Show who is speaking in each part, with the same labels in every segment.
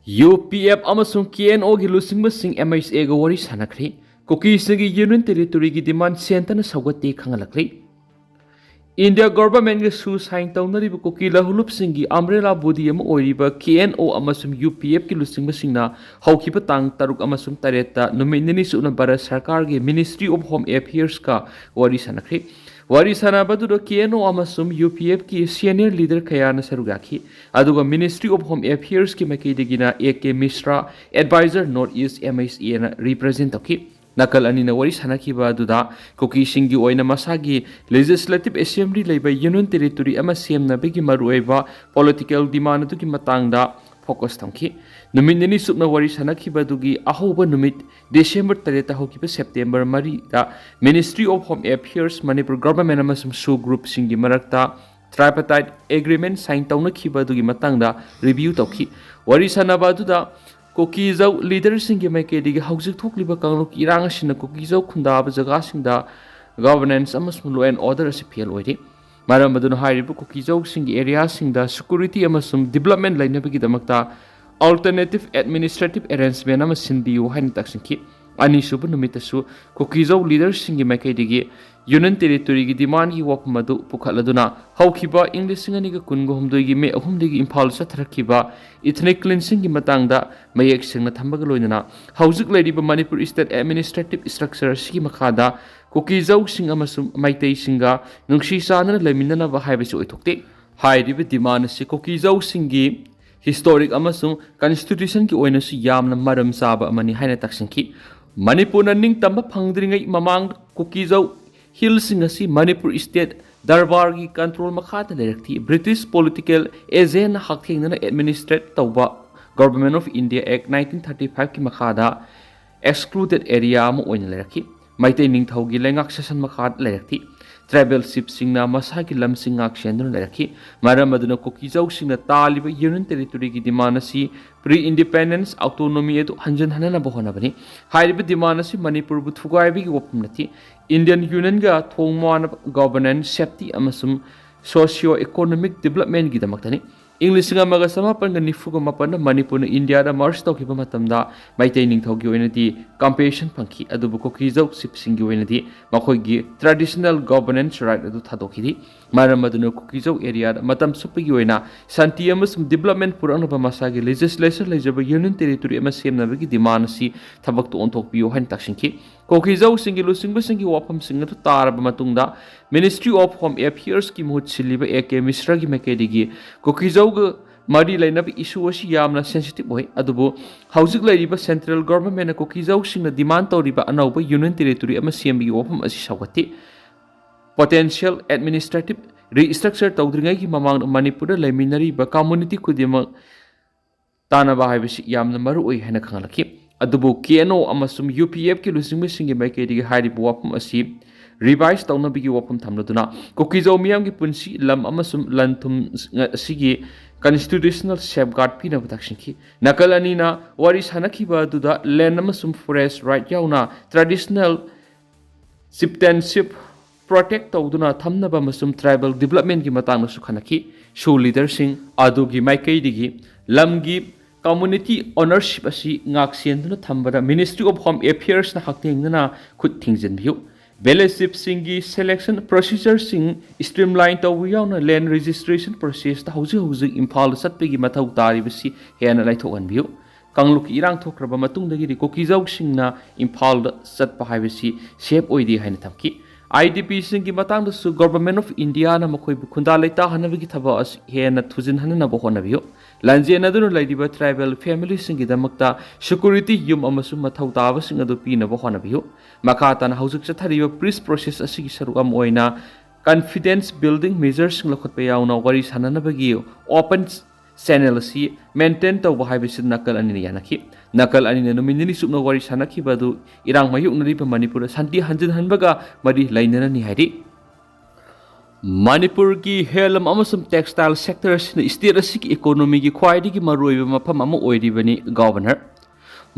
Speaker 1: UPF amasung KNO gi lusingmasing MHA ga wari sanakri Kuki sigi union territory gi demand sentana sawati khangalakri India government ga su sign tawnari ba Kuki lahulup singi umbrella body am oiriba KNO amasung UPF gi lusingmasing na hawkiba tang taruk amasung tareta numinini suna bara sarkar gi Ministry of Home Affairs ka wari sanakri Wari sanabadu do KNO amasum UPF ki senior leader kayana sarugaki aduga Ministry of Home Affairs ki makidigina AK Mishra advisor Northeast MHA na represent ki nakal ani na wari sanaki ba duda Kuki singi oina masagi Legislative Assembly leba Union Territory ama semna begi marueba political demand tu ki matangda focus tamki numinini supna wari sanaki badugi ahoba numit December 3 hokiba September mari da Ministry of Home Affairs Manipur government amasum su group singi marakta tripartite agreement sign tawna khibadugi matangda review tawki wari sanaba duda Kuki zau leader singi maikedi haujik thokliba kangluk irang asina Kuki zau khundaba jaga singda governance amasum law and order asi fail oiri maram aduna hairibu Kuki zau singi area singda security amasum development lainabagi damakta alternative administrative arrangement ama sinbiu hain taksinki ani subu numitasu Kuki zau leader singi maikaidigi Union Territory gi demand gi wap madu pukhaladuna hawkiba English ngani ga kungo humdoi gi me ahumdigi Imphal sathrakiba ethnic cleansing gi matangda mayek singna thambaga loinana haujuk ladiba Manipur state administrative structure sigi makhada Kuki zau sing amasum maitei singa nungsi sanana leminana ba haibasi oithokte hairiba demand si Kuki zau singi historic amasung constitution ki oina su yamna maram saba amani haina taksinki Manipur na ning tamba phangdringai mamang Kuki zau hill singasi Manipur state darbar gi control makhata lerakti British political agent hakthengna administrate tawba Government of India Act 1935 ki makhada excluded area ma oina leraki maitei ningthau gi lengak session makhat lerakti tribal ship singna masaki lam singak sendun leraki maram aduna Kuki zau singna taliba Union Territory gi demand si pre independence autonomy edu hanjan hanana bohona bani hairiba demand si Manipur bu thugai bi wopum nati Indian Union ga thongman governance safety amasum socio economic development gi damaktani English nga maga samapan ga nifuga mapan Manipur na India da march tawkiba matamda maitei ningthau gi oinati compassion pangki adubu Kuki zau sip singi oinati makhoi gi traditional governance right adu thadokidi maram aduna Kuki zau area da matam supigi oina santi amasum development purana ba masagi legislation lejaba Union Territory ama semna bagi demand si thabak to onthokpiyo han taksinki Kuki zau singi lusingba singi wapam singa tu taraba matungda Ministry of Home Affairs ki muhut siliba AK Mishra gi makedigi Kuki zau ga mari lainab issue asi yamna sensitive oi adubu haujik laiba central government na Kuki zau singna demand tawriba anauba Union Territory ama sembi wapam asi sawati potential administrative restructure tawdringai gi mamang Manipur da laiminari ba community kudima tanaba haibasi yamna maru oi hena khangalaki adubu KNO amasum UPF ki lusingmi singi maikedi hairibu wapam asi revise tawna bigi wapam thamladuna Kuki zau miyam gi punsi lam amasum lanthum sigi constitutional safeguard pina bataksinki nakalani na wari sanaki ba duda land amasum forest right yauna traditional citizenship protect tawduna thamnaba amasum tribal development gi matangna su khanaki show leader sing adugi maikaidigi lamgi community ownership asi ngak senduna thambada Ministry of Home Affairs na haktengna khut thingjenbiu Belleship singi selection procedure sing streamline tawu yauna land registration process ta hauji Imphal satpegi mathau taribasi hena laithokanbiu kangluk irang thokraba matungdagi Kuki zau singna Imphal satpa haibasi shape oidi haina thamki IDP singi matangda su Government of India na makhoi bu khunda laita hanabigi thaba as hena thujin hanana bo honabiu lanjena dunu laidiba tribal family singi damakta security yum amasum mathau taba singa du pina bo honabiu makata na haujuk chathariba peace process asigi sarugam oina confidence building measures sing lakhot pe yauna wari sananabagi open channel si maintain to ba haibisi nakal ani yanaki nakal ani numinini supna wari sanaki badu irang mayuk nari pa Manipur santi hanjin hanbaga mari lainana ni hairi Manipur ki helam amasum textile sector sin state asiki economy ki khwaidi ki maroiba mafam ama oiribani governor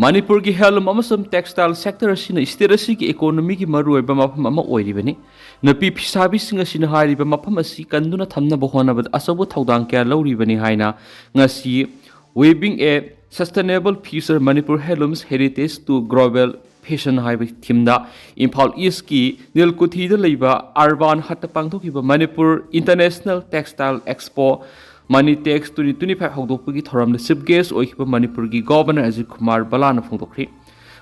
Speaker 1: Manipur ki helam amasum textile sector sin state asiki economy ki maroiba mafam ama oiribani napi phisabi singa sin hairiba mafam asi kanduna thamna bohona bad asabu thaudang kya lauribani haina ngasi weaving a Sustainable Future Manipur Heirlooms Heritage to Global Fashion haiba thimda Imphal East ki Nilkuthi da leiba Urban Hatta pangthokiba Manipur International Textile Expo Manitex 2025 hawdokpagi thoramda chief guest oikiba Manipur gi Governor Ajit Kumar Balana phongdokri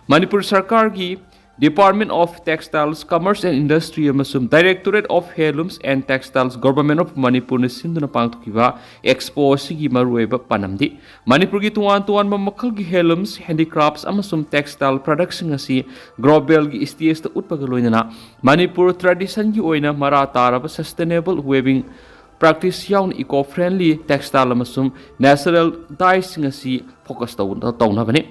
Speaker 1: Manipur Sarkar gi Department of Textiles, Commerce and Industry amasum Directorate of Heirlooms and Textiles Government of Manipur na sinduna pangthokiba expo sigi marueba panamdi Manipur gi tuan ma makhal gi heirlooms handicrafts amasum textile products ngasi global gi stage ta utpaga loinana Manipur tradition gi oina mara taraba sustainable weaving practice yaun eco-friendly textile amasum natural dyes ngasi focus tawna bane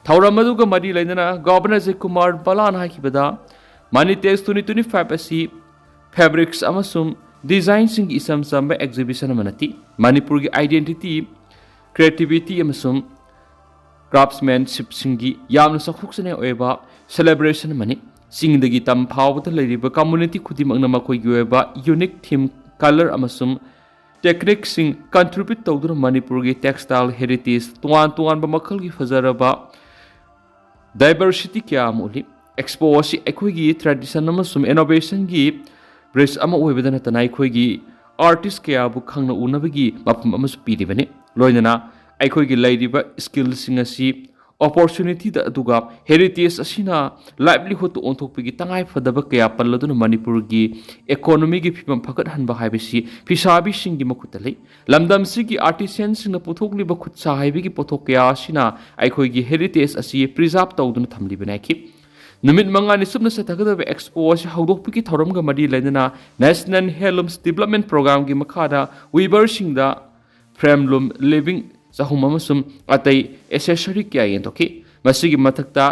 Speaker 1: Thauramadu madi lainana Governor Ajit Kumar Balan haikibada Manitex 2025 asi fabrics amasum design sing isam samba exhibition amanati Manipur gi identity creativity amasum craftsmanship singi yamna sakhuksane oeba celebration mani singdagi tam phawda leiriba community khudimangna makoi gi oeba unique theme color amasum technique sing contribute tawduna Manipur gi textile heritage tuan ba makhal gi fajaraba Diversity kya muli expo si ekhoi tradition amasum innovation gi bridge ama oibadana tanai khoi gi artist kya bu khangna unabagi mapum amasu piribane loinana ekhoi gi lairiba skills singa si opportunity da duga heritage asina livelihood to onthokpagi tangai fadaba kya palladuna Manipur gi economy gi phimam phakat hanba haibisi fisabi singi makutalei lamdam sigi artisans singna puthokli ba khutsa haibi gi pothok kya asina ekhoi gi heritage asi preserve tawduna thamli banaki numit manga ni subna satagada expo asi hawdokpagi thoram ga madi lainana National Heirlooms Development Program gi makhada weaver singda frameloom living Sahumamasum atai accessory kya yentoki masigi mathakta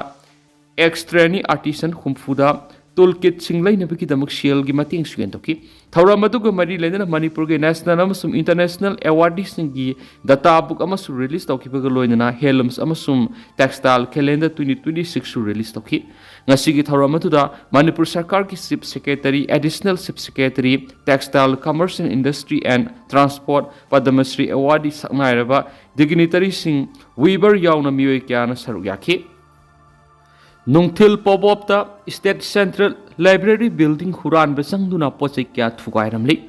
Speaker 1: extraordinary artisan humfuda toolkit singlai nabiki damak shield gi mating suyentoki thauramadu ga mari lena Manipur ge national amasum international awards singi data book amasu release tawkibaga loinana heirlooms amasum textile calendar 2026 su release tawki ngasigi thauramadu da Manipur Sarkar ki chief secretary additional chief secretary textile commerce and industry and transport Padmasri award saknairaba dignitary sing weaver yauna mioi kyana saru yakhi Nungthil Pobopta State Central Library Building Huran Besangduna Poche kya thugairamli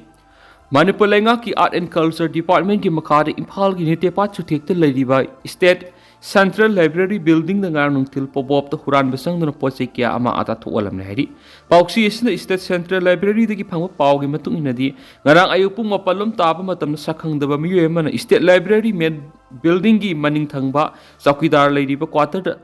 Speaker 1: Manipur Lenga ki Art and Culture Department ki makhada Imphal gi Nitepa chuthekta leiriba State Central Library Building da ngar Nungthil Pobopta Huran Besangduna Poche kya ama ata thualam leiri Pauksi isna State Central Library da gi phangwa paw gi matung inadi ngarang ayupung mapalum taba matam sakhangdaba miyoy mana State Library main building gi maning thangba chowkidar leiriba quarter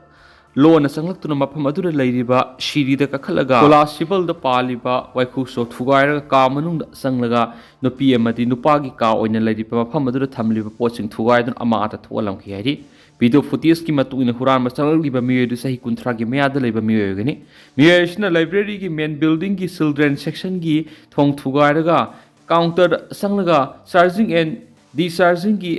Speaker 1: Loan sanglak tuna mapam adura leiriba shiri da kakhalaga kola civil da paliba waikhu so thugaira ka manung da sanglaga nupi amadi nupa gi ka oina leiriba mapam adura thamliba poching thugai dun ama ata thualam khi hari video footage ki matu ina huran ma sangliba miyoy du sahi kunthra gi meya da leiba miyoy gani miyoy sna library gi main building gi children section gi thong thugaira ga counter sanglaga charging and discharging gi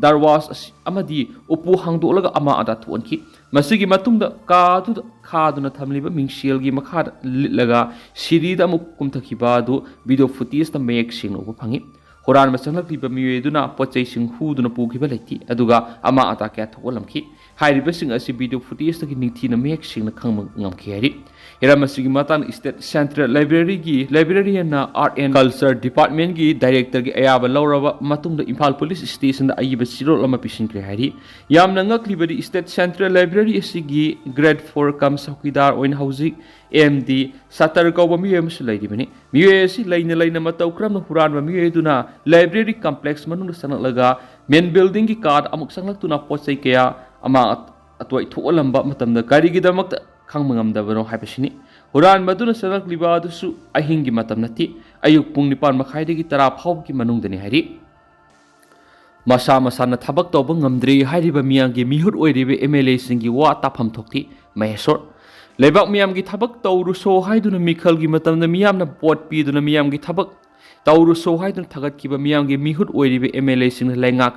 Speaker 1: darwas amadi upu hangdolaga ama ata thuanki masigi matungda ka du khaduna thamliba mingshel gi makhad litlaga sirida amuk kumthakhiba du video footage ta mek sing ubu phangi horan masanglak liba miweduna pochai sing huduna pukhiba leti aduga ama ata kya tholamki hairiba sing asi video footage ta gi ningthi na mek sing na khang ngamkhi hari Masigi Matan State Central Library gi librarian na Art and Culture Department gi director gi ayaba lauraba matung da Imphal Police Station da ayiba sirol ama pisingkre hari yamna ngakliba di State Central Library asigi grade 4 kam sakidar oin hauzik MD satar ko ba miye musulai di bani miye si laina mataw kram na huran ba miye duna library complex manung sanag laga main building gi card amuk sanglak tuna pochai kaya ama atwai thuolamba matamda kari gi damak khang mangamdabano haibasini huran maduna sanak libadu ahingi matam nati ayuk pung nipan makhaidagi tara phawb ki manungdani hari masa na thabak tawba ngamdri hairiba miyanggi mihut oiribe MLA singi wa tapham thokti mahesor lebak miyamgi thabak tawru so haiduna mikhal gi matam na miyamna pot pi duna miyamgi thabak tawru so haiduna thagat kiba miyamgi mihut oiribe MLA sing laingak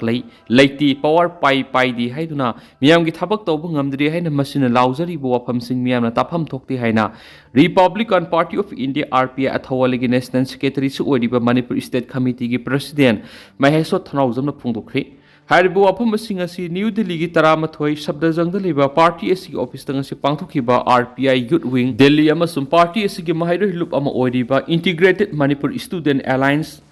Speaker 1: leiti power pai di haiduna miyamgi thabak tawba ngamdri haina masina lauzari bo wafam sing miyamna tapham thokti haina Republican Party of India RPI athawaligi National Secretary su oiriba Manipur State Committee gi President Maheso Thanaujamna phungdokri ꯍꯥꯏꯔꯤꯕ ꯋꯥꯐꯝ ꯑꯁꯤꯡ ꯑꯁꯤ new ꯗꯤꯜꯂꯤꯒꯤ 13 ꯁꯕꯗꯖꯪꯗ ꯂꯩꯕ party ꯑꯁꯤꯒꯤ ꯑꯣꯐꯤꯁꯇ ꯉꯁꯤ ꯄꯥꯡꯊꯣꯛꯈꯤꯕ RPI ꯌꯨꯠ wing Delhi ꯑꯃꯁꯨꯡ ꯄꯥꯔꯇꯤ ꯑꯁꯤꯒꯤ ꯃꯍꯩꯔꯣꯏ ꯂꯨꯞ ꯑꯃ ꯑꯣꯏꯔꯤꯕ ꯏꯟꯇꯤꯒ꯭ꯔꯦꯇꯦꯗ ꯃꯅꯤꯄꯨꯔ ꯁ꯭ꯇꯨꯗꯦꯟꯠ ꯑꯦꯂꯥꯏꯟꯁ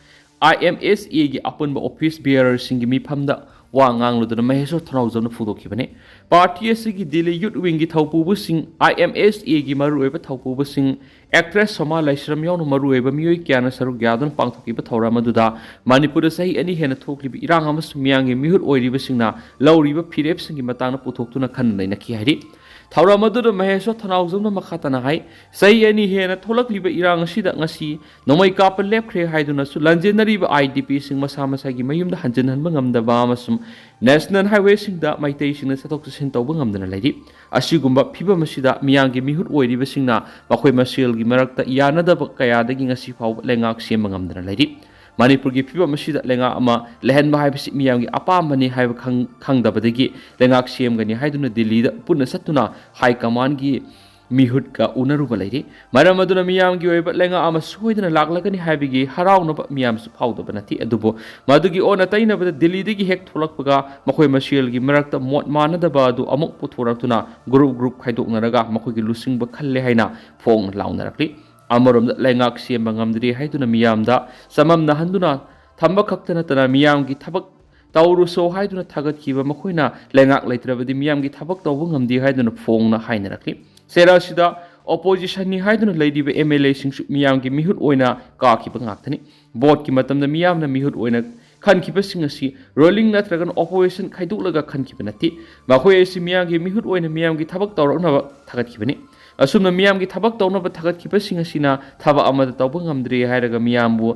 Speaker 1: IMSAꯒꯤ ꯑꯄꯨꯟꯕ ꯑꯣꯐꯤꯁ ꯕꯤꯌꯔꯔꯁꯤꯡꯒꯤ ꯃꯤꯐꯝꯗ ꯋꯥ ꯉꯥꯡꯂꯨꯗꯨꯅ ꯃꯍꯦꯁꯣꯔ ꯊꯧꯅꯥꯎꯖꯝꯅ ꯐꯣꯡꯗꯣꯛꯈꯤꯕꯅꯤ꯫ ꯄꯥꯔꯇꯤ ꯑꯁꯤꯒꯤ ꯗꯤꯜꯂꯤ ꯌꯨꯠ ꯋꯤꯡꯒꯤ ꯊꯧꯄꯨꯕꯁꯤꯡ IMSAꯒꯤ ꯃꯔꯨꯑꯣꯏꯕ ꯊꯧꯄꯨꯕꯁꯤꯡ ꯑꯦꯛꯇ꯭ꯔꯦꯁ ꯁꯣꯃꯥ ꯂꯥꯏꯁ꯭ꯔꯝ ꯌꯥꯎꯅ ꯃꯔꯨꯑꯣꯏꯕ ꯃꯤꯑꯣꯏ ꯀꯌꯥꯅ ꯁꯔꯨꯛ ꯌꯥꯗꯨꯅ ꯄꯥꯡꯊꯣꯛꯈꯤꯕ ꯊꯧꯔꯝ ꯑꯗꯨꯗ ꯃꯅꯤꯄꯨꯔꯗ ꯆꯍꯤ 2 ꯍꯦꯟꯅ ꯊꯣꯛꯂꯤꯕ ꯏꯔꯥꯡ ꯑꯃꯁꯨꯡ ꯃꯤꯌꯥꯝꯒꯤ ꯃꯤꯍꯨꯠ ꯑꯣꯏꯔꯤꯕꯁꯤꯡꯅ ꯂꯧꯔꯤꯕ ꯐꯤꯔꯦꯞꯁꯤꯡꯒꯤ ꯃꯇꯥꯡꯗ ꯄꯨꯊꯣꯛꯇꯨꯅ ꯈꯟꯅ ꯅꯩꯅꯈꯤ ꯍꯥꯏꯔꯤ꯫ ꯊꯧꯔꯝ ꯑꯗꯨꯗ ꯃꯍꯦꯁꯣꯔ ꯊꯧꯅꯥꯎꯖꯝꯅ ꯃꯈꯥ ꯇꯥꯅ ꯍꯥꯏ ꯆꯍꯤ 2 ꯍꯦꯟꯅ ꯊꯣꯛꯂꯛꯂꯤꯕ ꯏꯔꯥꯡ ꯑꯁꯤꯗ ꯉꯁꯤ ꯅꯣꯡꯃꯩ ꯀꯥꯞꯄ ꯂꯦꯞꯈ꯭ꯔꯦ ꯍꯥꯏꯗꯨꯅꯁꯨ ꯂꯟꯖꯦꯟꯅꯔꯤꯕ IDPꯁꯤꯡ ꯃꯁꯥ ꯃꯁꯥꯒꯤ ꯃꯌꯨꯝꯗ ꯍꯟꯖꯤꯟꯍꯟꯕ ꯉꯝꯗꯕ ꯑꯃꯁꯨꯡ ꯅꯦꯁꯅꯦꯜ ꯍꯥꯏꯋꯦꯁꯤꯡꯗ ꯃꯩꯇꯩꯁꯤꯡꯅ ꯆꯠꯊꯣꯛ ꯆꯠꯁꯤꯟ ꯇꯧꯕ ꯉꯝꯗꯅ ꯂꯩꯔꯤ꯫ ꯑꯁꯤꯒꯨꯝꯕ ꯐꯤꯚꯝ ꯑꯁꯤꯗ ꯃꯤꯌꯥꯝꯒꯤ ꯃꯤꯍꯨꯠ ꯑꯣꯏꯔꯤꯕꯁꯤꯡꯅ ꯃꯈꯣꯏ ꯃꯁꯦꯜꯒꯤ ꯃꯔꯛꯇ ꯌꯥꯅꯗꯕ ꯀꯌꯥꯗꯒꯤ ꯉꯁꯤ ꯐꯥꯎꯕ ꯂꯩꯉꯥꯛ ꯁꯦꯝꯕ ꯉꯝꯗꯅ ꯂꯩꯔꯤ꯫ ꯃꯅꯤꯄꯨꯔꯒꯤ ꯐꯤꯚꯝ ꯑꯁꯤꯗ ꯂꯩꯉꯥꯛ ꯑꯃ ꯂꯩꯍꯟꯕ ꯍꯥꯏꯕꯁꯤ ꯃꯤꯌꯥꯝꯒꯤ ꯑꯄꯥꯝꯕꯅꯤ ꯍꯥꯏꯕ ꯈꯪꯗꯕꯗꯒꯤ ꯂꯩꯉꯥꯛ ꯁꯦꯝꯒꯅꯤ ꯍꯥꯏꯗꯨꯅ ꯗꯤꯜꯂꯤꯗ ꯄꯨꯟꯅ ꯆꯠꯇꯨꯅ ꯍꯥꯏ ꯀꯃꯥꯟꯒꯤ ꯃꯤꯍꯨꯠꯀ ꯎꯅꯔꯨꯕ ꯂꯩꯔꯤ꯫ ꯃꯔꯝ ꯑꯗꯨꯅ ꯃꯤꯌꯥꯝꯒꯤ ꯑꯣꯏꯕ ꯂꯩꯉꯥꯛ ꯑꯃ ꯁꯣꯏꯗꯅ ꯂꯥꯛꯂꯒꯅꯤ ꯍꯥꯏꯕꯒꯤ ꯍꯔꯥꯎꯅꯕ ꯃꯤꯌꯥꯝꯁꯨ ꯐꯥꯎꯗꯕ ꯅꯠꯇꯦ꯫ ꯑꯗꯨꯕꯨ ꯃꯗꯨꯒꯤ ꯑꯣꯟꯅ ꯇꯩꯅꯕꯗ ꯗꯤꯜꯂꯤꯗꯒꯤ ꯍꯦꯛ ꯊꯣꯛꯂꯛꯄꯒ ꯃꯈꯣꯏ ꯃꯁꯦꯜꯒꯤ ꯃꯔꯛꯇ ꯃꯣꯠ ꯃꯥꯟꯅꯗꯕ ꯑꯗꯨ ꯑꯃꯨꯛ ꯄꯨꯊꯣꯔꯛꯇꯨꯅ ꯒ꯭ꯔꯨꯞ ꯈꯥꯏꯗꯣꯛꯅꯔꯒ ꯃꯈꯣꯏꯒꯤ ꯂꯨꯆꯤꯡꯕ ꯈꯜꯂꯦ ꯍꯥꯏꯅ ꯐꯣꯡꯅ ꯂꯥꯎꯅꯔꯛꯂꯤ꯫ ꯑꯃꯔꯣꯝꯗ ꯂꯩꯉꯥꯛ ꯁꯦꯝꯕ ꯉꯝꯗ꯭ꯔꯤ ꯍꯥꯏꯗꯨꯅ ꯃꯤꯌꯥꯝꯗ ꯆꯃꯝꯅꯍꯟꯗꯨꯅ ꯊꯝꯕ ꯈꯛꯇ ꯅꯠꯇꯅ ꯃꯤꯌꯥꯝꯒꯤ ꯊꯕꯛ ꯇꯧꯔꯨꯁꯣ ꯍꯥꯏꯗꯨꯅ ꯊꯥꯒꯠꯈꯤꯕ ꯃꯈꯣꯏꯅ ꯂꯩꯉꯥꯛ ꯂꯩꯇ꯭ꯔꯕꯗꯤ ꯃꯤꯌꯥꯝꯒꯤ ꯊꯕꯛ ꯇꯧꯕ ꯉꯝꯗꯦ ꯍꯥꯏꯗꯨꯅ ꯐꯣꯡꯅ ꯍꯥꯏꯅꯔꯛꯂꯤ꯫ ꯁꯦꯔꯥꯁꯤꯗ ꯑꯣꯄꯣꯖꯤꯁꯟꯅꯤ ꯍꯥꯏꯗꯨꯅ ꯂꯩꯔꯤꯕ MLAꯁꯤꯡꯁꯨ ꯃꯤꯌꯥꯝꯒꯤ ꯃꯤꯍꯨꯠ ꯑꯣꯏꯅ ꯀꯥꯈꯤꯕ ꯉꯥꯛꯇꯅꯤ꯫ ꯚꯣꯠꯀꯤ ꯃꯇꯝꯗ ꯃꯤꯌꯥꯝꯅ ꯃꯤꯍꯨꯠ ꯑꯣꯏꯅ ꯈꯟꯈꯤꯕꯁꯤꯡ ꯑꯁꯤ ꯔꯣꯂꯤꯡ ꯅꯠꯇ꯭ꯔꯒꯅ ꯑꯣꯄꯣꯖꯤꯁꯟ ꯈꯥꯏꯗꯣꯛꯂꯒ ꯈꯟꯈꯤꯕ ꯅꯠꯇꯦ꯫ ꯃꯈꯣꯏ ꯑꯁꯤ ꯃꯤꯌꯥꯝꯒꯤ ꯃꯤꯍꯨꯠ ꯑꯣꯏꯅ ꯃꯤꯌꯥꯝꯒꯤ ꯊꯕꯛ ꯇꯧꯔꯛꯅꯕ ꯊꯥꯒꯠꯈꯤꯕꯅꯤ꯫ ꯑꯁꯨꯝꯅ ꯃꯤꯌꯥꯝꯒꯤ ꯊꯕꯛ ꯇꯧꯅꯕ ꯊꯥꯒꯠꯈꯤꯕꯁꯤꯡ ꯑꯁꯤꯅ ꯊꯕꯛ ꯑꯃꯗ ꯇꯧꯕ ꯉꯝꯗ꯭ꯔꯦ ꯍꯥꯏꯔꯒ ꯃꯤꯌꯥꯝꯕꯨ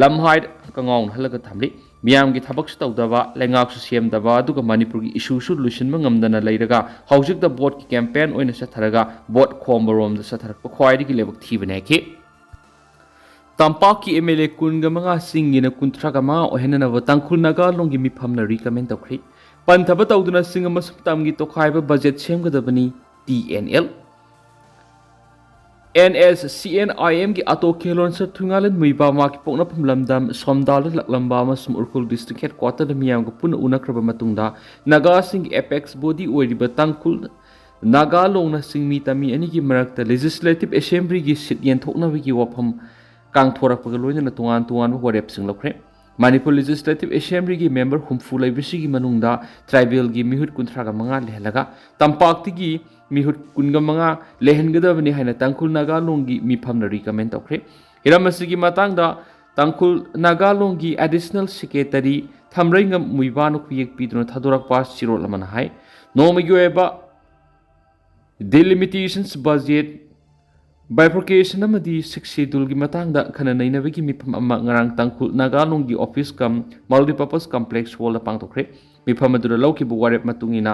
Speaker 1: ꯂꯝꯍꯥꯏꯗ ꯀꯉꯥꯎꯅꯍꯜꯂꯒ ꯊꯝꯂꯤ꯫ ꯃꯤꯌꯥꯝꯒꯤ ꯊꯕꯛꯁꯨ ꯇꯧꯗꯕ ꯂꯩꯉꯥꯛꯁꯨ ꯁꯦꯝꯗꯕ ꯑꯗꯨꯒ ꯃꯅꯤꯄꯨꯔꯒꯤ ꯏꯁꯨꯁꯨ ꯂꯣꯏꯁꯤꯟꯕ ꯉꯝꯗꯅ ꯂꯩꯔꯒ ꯍꯧꯖꯤꯛꯇ ꯚꯣꯠꯀꯤ ꯀꯦꯝꯄꯦꯟ ꯑꯣꯏꯅ ꯆꯠꯊꯔꯒ ꯚꯣꯠ ꯈꯣꯝꯕꯔꯣꯝꯗ ꯆꯠꯊꯔꯛꯄ ꯈ꯭ꯋꯥꯏꯗꯒꯤ ꯂꯥꯏꯕꯛ ꯊꯤꯕꯅꯤ ꯍꯥꯏꯈꯤ꯫ ꯇꯝꯄꯥꯛꯀꯤ MLA 15 ꯆꯤꯡꯒꯤꯅ 35 ꯑꯣꯏꯍꯟꯅꯅꯕ ꯇꯥꯡꯈꯨꯜ ꯅꯥꯒꯥꯂꯣꯟꯒꯤ ꯃꯤꯐꯝꯅ ꯔꯤꯀꯃꯦꯟ ꯇꯧꯈ꯭ꯔꯤ꯫ ꯄꯟꯊꯕ ꯇꯧꯗꯨꯅ ꯆꯤꯡ ꯑꯃꯁꯨꯡ ꯇꯝꯒꯤ ꯇꯣꯈꯥꯏꯕ ꯕꯖꯦꯠ ꯁꯦꯝꯒꯗꯕꯅꯤ TNL NSCNIMꯒꯤ ꯑꯇꯣꯛꯈꯦ ꯂꯣꯟꯁꯔ ꯊꯨꯡꯉꯥꯂꯟ ꯃꯨꯏꯕ ꯃꯥꯒꯤ ꯄꯣꯛꯅꯐꯝ ꯂꯝꯗꯝ ꯁꯣꯝꯗꯥꯜꯗ ꯂꯛꯂꯝꯕ ꯑꯃꯁꯨꯡ ꯎꯈ꯭ꯔꯨꯜ ꯗꯤꯁꯇ꯭ꯔꯤꯛ ꯍꯦꯗꯀ꯭ꯋꯥꯇꯔꯗ ꯃꯤꯌꯥꯝꯒ ꯄꯨꯟꯅ ꯎꯅꯈ꯭ꯔꯕ ꯃꯇꯨꯡꯗ ꯅꯥꯒꯥꯁꯤꯡꯒꯤ ꯑꯦꯄꯦꯛꯁ ꯕꯣꯗꯤ ꯑꯣꯏꯔꯤꯕ ꯇꯥꯡꯈꯨꯜ ꯅꯥꯒꯥꯂꯣꯡꯅ ꯆꯤꯡꯃꯤ ꯇꯝꯃꯤ ꯑꯅꯤꯒꯤ ꯃꯔꯛꯇ ꯂꯦꯖꯤꯁꯂꯦꯇꯤꯚ ꯑꯦꯁꯦꯝꯕ꯭ꯂꯤꯒꯤ ꯁꯤꯠ ꯌꯦꯟꯊꯣꯛꯅꯕꯒꯤ ꯋꯥꯐꯝ ꯀꯥꯡꯊꯣꯔꯛꯄꯒ ꯂꯣꯏꯅꯅ ꯇꯣꯉꯥꯟ ꯇꯣꯉꯥꯟꯕ ꯋꯥꯔꯦꯞꯁꯤꯡ ꯂꯧꯈ꯭ꯔꯦ꯫ ꯃꯅꯤꯄꯨꯔ ꯂꯦꯖꯤꯁꯂꯦꯇꯤꯚ ꯑꯦꯁꯦꯝꯕ꯭ꯂꯤꯒꯤ ꯃꯦꯝꯕꯔ 60 ꯂꯩꯕꯁꯤꯒꯤ ꯃꯅꯨꯡꯗ ꯇ꯭ꯔꯥꯏꯕꯦꯜꯒꯤ ꯃꯤꯍꯨꯠ 35 ꯂꯩꯍꯜꯂꯒ ꯇꯝꯄꯥꯛꯇꯒꯤ ꯃꯤꯍꯨꯠ 15 ꯂꯩꯍꯟꯒꯗꯕꯅꯤ ꯍꯥꯏꯅ ꯇꯥꯡꯈꯨꯜ ꯅꯥꯒꯥꯂꯣꯡꯒꯤ ꯃꯤꯐꯝꯅ ꯔꯤꯀꯃꯦꯟ ꯇꯧꯈ꯭ꯔꯦ꯫ ꯍꯤꯔꯝ ꯑꯁꯤꯒꯤ ꯃꯇꯥꯡꯗ ꯇꯥꯡꯈꯨꯜ ꯅꯥꯒꯥꯂꯣꯡꯒꯤ ꯑꯦꯗꯤꯁꯅꯦꯜ ꯁꯦꯀ꯭ꯔꯦꯇꯔꯤ ꯊꯝꯔꯩꯉꯝ ꯃꯨꯏꯕꯥꯅ ꯈꯨꯌꯦꯛ ꯄꯤꯗꯨꯅ ꯊꯥꯗꯣꯔꯛꯄ ꯆꯤꯔꯣꯜ ꯑꯃꯅ ꯍꯥꯏ ꯅꯣꯡꯃꯒꯤ ꯑꯣꯏꯕ ꯗꯤꯂꯤꯃꯤꯇꯦꯁꯟꯁ ꯕꯖꯦꯠ ꯕꯥꯏꯐꯔꯀꯦꯁꯟ ꯑꯃꯗꯤ 6th ꯁꯦꯗꯨꯜꯒꯤ ꯃꯇꯥꯡꯗ ꯈꯟꯅ ꯅꯩꯅꯕꯒꯤ ꯃꯤꯐꯝ ꯑꯃ ꯉꯔꯥꯡ ꯇꯥꯡꯈꯨꯜ ꯅꯥꯒꯥꯂꯣꯡꯒꯤ ꯑꯣꯐꯤꯁ ꯀꯝ ꯃꯜꯇꯤꯄꯔꯄꯁ ꯀꯝꯄ꯭ꯂꯦꯛꯁ ꯍꯣꯜꯗ ꯄꯥꯡꯊꯣꯛꯈ꯭ꯔꯦ꯫ ꯃꯤꯐꯝ ꯑꯗꯨꯗ ꯂꯧꯈꯤꯕ ꯋꯥꯔꯦꯞ ꯃꯇꯨꯡꯏꯟꯅ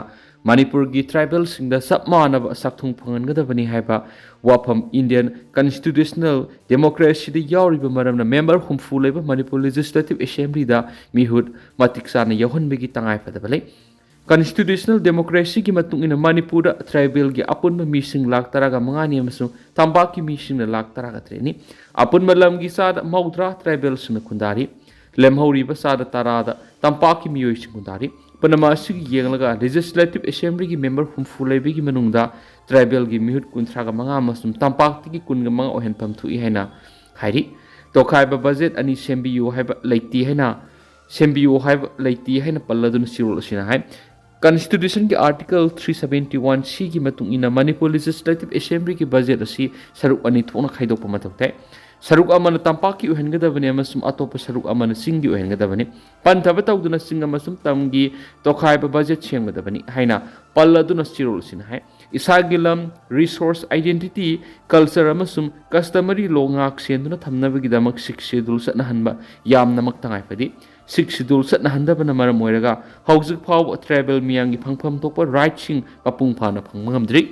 Speaker 1: ꯃꯅꯤꯄꯨꯔꯒꯤ ꯇ꯭ꯔꯥꯏꯕꯦꯜꯁꯤꯡꯗ ꯆꯞ ꯃꯥꯟꯅꯕ ꯁꯛꯊꯨꯡ ꯐꯪꯍꯟꯒꯗꯕꯅꯤ ꯍꯥꯏꯕ ꯋꯥꯐꯝ ꯏꯟꯗꯤꯌꯟ ꯀꯟꯁꯇꯤꯇ꯭ꯌꯨꯁꯅꯦꯜ ꯗꯦꯃꯣꯀ꯭ꯔꯦꯁꯤꯗ ꯌꯥꯎꯔꯤꯕ ꯃꯔꯝꯅ ꯃꯦꯝꯕꯔ 60 ꯂꯩꯕ ꯃꯅꯤꯄꯨꯔ ꯂꯦꯖꯤꯁꯂꯦꯇꯤꯚ ꯑꯦꯁꯦꯝꯕ꯭ꯂꯤꯗ ꯃꯤꯍꯨꯠ ꯃꯇꯤꯛ ꯆꯥꯅ ꯌꯥꯎꯍꯟꯕꯒꯤ ꯇꯉꯥꯏꯐꯗꯕ ꯂꯩ꯫ ꯀꯟꯁꯇꯤꯇ꯭ꯌꯨꯁꯅꯦꯜ ꯗꯦꯃꯣꯀ꯭ꯔꯦꯁꯤꯒꯤ ꯃꯇꯨꯡꯏꯟꯅ ꯃꯅꯤꯄꯨꯔꯗ ꯇ꯭ꯔꯥꯏꯕꯦꯜꯒꯤ ꯑꯄꯨꯟꯕ ꯃꯤꯁꯤꯡ 35,000 ꯑꯃꯁꯨꯡ ꯇꯝꯄꯥꯛꯀꯤ ꯃꯤꯁꯤꯡꯅ 13,300ꯅꯤ꯫ ꯑꯄꯨꯟꯕ ꯂꯝꯒꯤ ꯆꯥꯗ 30 ꯇ꯭ꯔꯥꯏꯕꯦꯜꯁꯤꯡꯅ ꯈꯨꯟꯗꯥꯔꯤ꯫ ꯂꯦꯝꯍꯧꯔꯤꯕ ꯆꯥꯗ 10ꯗ ꯇꯝꯄꯥꯛꯀꯤ ꯃꯤꯑꯣꯏꯁꯤꯡ ꯈꯨꯟꯗꯥꯔꯤ꯫ ꯄꯨꯝꯅꯃꯛ ꯑꯁꯤꯒꯤ ꯌꯦꯡꯂꯒ ꯂꯦꯖꯤꯁꯂꯦꯇꯤꯚ ꯑꯦꯁꯦꯝꯕ꯭ꯂꯤꯒꯤ ꯃꯦꯝꯕꯔ 60 ꯂꯩꯕꯒꯤ ꯃꯅꯨꯡꯗ ꯇ꯭ꯔꯥꯏꯕꯦꯜꯒꯤ ꯃꯤꯍꯨꯠ 35 ꯑꯃꯁꯨꯡ ꯇꯝꯄꯥꯛꯇꯒꯤ 15 ꯑꯣꯏꯍꯟꯐꯝ ꯊꯣꯛꯏ ꯍꯥꯏꯅ ꯍꯥꯏꯔꯤ꯫ ꯇꯣꯈꯥꯏꯕ ꯕꯖꯦꯠ ꯑꯅꯤ ꯁꯦꯝꯕꯤꯌꯨ ꯍꯥꯏꯕ ꯂꯩꯇꯦ ꯍꯥꯏꯅ ꯄꯜꯂꯗꯨꯅ ꯆꯤꯔꯣꯜ ꯑꯁꯤꯅ ꯍꯥꯏ ꯀꯟꯁꯇꯤꯇ꯭ꯌꯨꯁꯟꯒꯤ आर्टिकल 371C ꯒꯤ ꯃꯇꯨꯡ ꯏꯟꯅ ꯃꯅꯤꯄꯨꯔ ꯂꯦꯖꯤꯁꯂꯦꯇꯤꯚ ꯑꯦꯁꯦꯝꯕ꯭ꯂꯤꯒꯤ ꯕꯖꯦꯠ ꯑꯁꯤ ꯁꯔꯨꯛ 2 ꯊꯣꯛꯅ ꯈꯥꯏꯗꯣꯛꯄ ꯃꯊꯧ ꯇꯥꯏ꯫ ꯁꯔꯨꯛ ꯑꯃꯅ ꯇꯝꯄꯥꯛꯀꯤ ꯑꯣꯏꯍꯟꯒꯗꯕꯅꯤ ꯑꯃꯁꯨꯡ ꯑꯇꯣꯞꯄ ꯁꯔꯨꯛ ꯑꯃꯅ ꯆꯤꯡꯒꯤ ꯑꯣꯏꯍꯟꯒꯗꯕꯅꯤ꯫ ꯄꯟꯊꯕ ꯇꯧꯗꯨꯅ ꯆꯤꯡ ꯑꯃꯁꯨꯡ ꯇꯝꯒꯤ ꯇꯣꯈꯥꯏꯕ ꯕꯖꯦꯠ ꯁꯦꯝꯒꯗꯕꯅꯤ ꯍꯥꯏꯅ ꯄꯜꯂꯗꯨꯅ ꯆꯤꯔꯣꯜ ꯑꯁꯤꯅ ꯍꯥꯏ ꯏꯁꯥꯒꯤ ꯂꯝ, ꯔꯤꯁꯣꯔꯁ ꯑꯥꯏꯗꯦꯟꯇꯤꯇꯤ, ꯀꯜꯆꯔ ꯑꯃꯁꯨꯡ ꯀꯁꯇꯃꯔꯤ ꯂꯣ ꯉꯥꯛ ꯁꯦꯟꯗꯨꯅ ꯊꯝꯅꯕꯒꯤꯗꯃꯛ 6th ꯁꯦꯗꯨꯜ ꯆꯠꯅꯍꯟꯕ ꯌꯥꯝꯅꯃꯛ ꯇꯉꯥꯏꯐꯗꯦ꯫ 6th ꯁꯦꯗꯨꯜ ꯆꯠꯅꯍꯟꯗꯕꯅ ꯃꯔꯝ ꯑꯣꯏꯔꯒ ꯍꯧꯖꯤꯛ ꯐꯥꯎꯕ ꯇ꯭ꯔꯥꯏꯕꯦꯜ ꯃꯤꯌꯥꯝꯒꯤ ꯐꯪꯐꯝ ꯊꯣꯛꯄ ꯔꯥꯏꯠꯁꯤꯡ ꯃꯄꯨꯡ ꯐꯥꯅ ꯐꯪꯕ ꯉꯝꯗ꯭ꯔꯤ꯫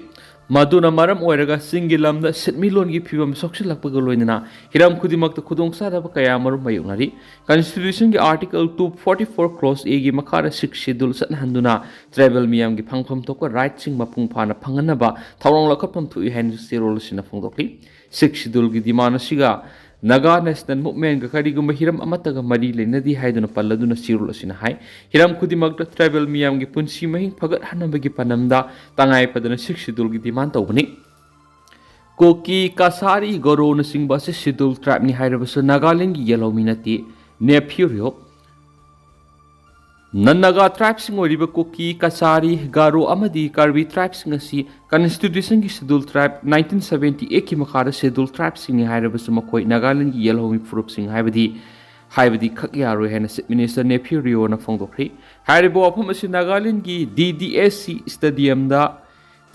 Speaker 1: ꯃꯗꯨꯅ ꯃꯔꯝ ꯑꯣꯏꯔꯒ ꯆꯤꯡꯒꯤ ꯂꯝꯗ ꯁꯦꯟꯃꯤꯠꯂꯣꯟꯒꯤ ꯐꯤꯚꯝ ꯁꯣꯛꯆꯤꯜꯂꯛꯄꯒ ꯂꯣꯏꯅꯅ ꯍꯤꯔꯝ ꯈꯨꯗꯤꯡꯃꯛꯇ ꯈꯨꯗꯣꯡꯆꯥꯗꯕ ꯀꯌꯥꯃꯔꯨꯝ ꯃꯥꯌꯣꯛꯅꯔꯤ꯫ ꯀꯟꯁꯇꯤꯇ꯭ꯌꯨꯁꯟꯒꯤ आर्टिकल 244 क्लॉज A ꯒꯤ ꯃꯈꯥꯗ 6th ꯁꯦꯗꯨꯜ ꯆꯠꯅꯍꯟꯗꯨꯅ ꯇ꯭ꯔꯥꯏꯕꯦꯜ ꯃꯤꯌꯥꯝꯒꯤ ꯐꯪꯐꯝ ꯊꯣꯛꯄ ꯔꯥꯏꯠꯁꯤꯡ ꯃꯄꯨꯡ ꯐꯥꯅ ꯐꯪꯍꯟꯅꯕ ꯊꯧꯔꯥꯡ ꯂꯧꯈꯠꯐꯝ ꯊꯣꯛꯏ ꯍꯥꯏꯅ ꯆꯤꯔꯣꯜ ꯑꯁꯤꯅ ꯐꯣꯡꯗꯣꯛꯂꯤ꯫ 6th ꯁꯦꯗꯨꯜꯒꯤ ꯗꯤꯃꯥꯟ ꯑꯁꯤꯒ Naga National Movement ga karigumba hiram amataga mari lenadi haiduna palladuna sirul asina hai hiram kudimakta tribal miyam gi punsi mahing phagat hanambagi panamda tangai padana schedule gi demand tawbani Kuki Kasari Goro na singba se schedule tribe ni hairabasu Nagaland gi Yelhoumi nati nephew Nanaga tribes sing oriba Kuki, Kasari, Garo amadi Karbi tribes ngasi Constitution gi schedule tribe 1978 ki makara schedule tribes sing hairabasu makoi Nagaland gi Yelhoumi furup sing haibadi khak yaro hena minister nephew na phongdokri hairibo afam asi Nagaland gi DDSC stadium da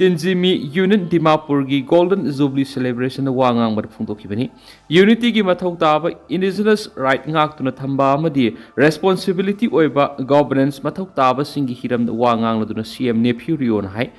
Speaker 1: Tinjimi Union Dimapur gi Golden Jubilee celebration na wangang bar phongdokibani unity gi mathau taba indigenous right ngak tuna thamba amadi responsibility oiba governance mathau taba singi hiram da wangang laduna CM nephew na hai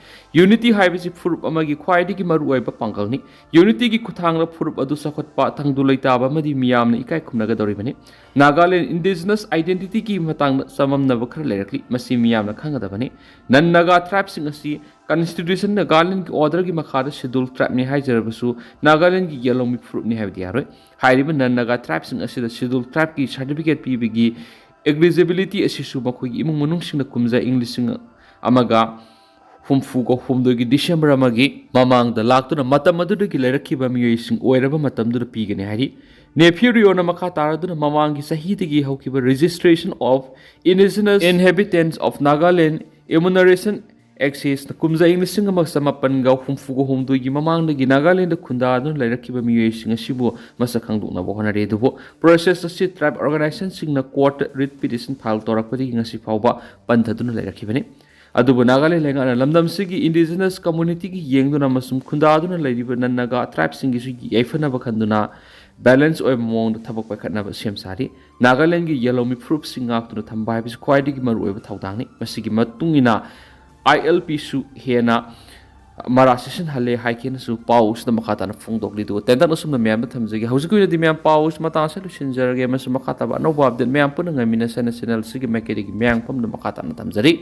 Speaker 1: unity haibisi furup amagi khwaidi gi maru oiba pangalni unity gi khuthang la furup adu sakhot pa thangdu leitaba amadi miyam na ikai khumnaga doribani Nagaland indigenous identity gi matang samam na bakhra lerakli masi miyam na khangadabani Naga tribes ngasi Constitution Nagaland ki order ki makhada schedule tribe ni haijarabasu Nagaland ki Yelhoumi fruit ni haibdi yaroi hairiba Naga tribes sing asida schedule tribe ki certificate pibigi eligibility asisu makhoi imung manung sing na kumza English sing amaga humfugo humdogi December amagi mamang da laktuna matam adu gi lerakhiba miyoi sing oiraba matam du pigani hari nephew na makha taraduna mamang gi sahidigi haukiba registration of indigenous inhabitants of Nagaland enumeration Access na kumza English singa magsamapan ga humfugo humdoi gi mamang gi Nagaland khunda dun lairakhiba miyoi singa sibu masakang dukna bo honare dubo process asi tribe organization sing na court writ petition file torakpadi ngasi phawba panthaduna lairakibani adubu Nagaland lenga lamdam sigi indigenous community gi yengduna masum khunda duna lairiba Naga tribe sing gi yaifana bakhanduna balance oi mong thabak pakhatna ba sem sari Nagaland gi Yelhoumi proof singak tuna thamba bis khwaidi gi maru oi ba thawdangni masigi matungina ILP su hena marasisin hale haiken su paus da makata na phongdok lidu tenda no sum na myam thamjagi hausiku ni myam paus mata sa lu sinjar ge mas makata ba no bab den myam pun ngai mina national sigi mekeri gi myam pam da makata na thamjari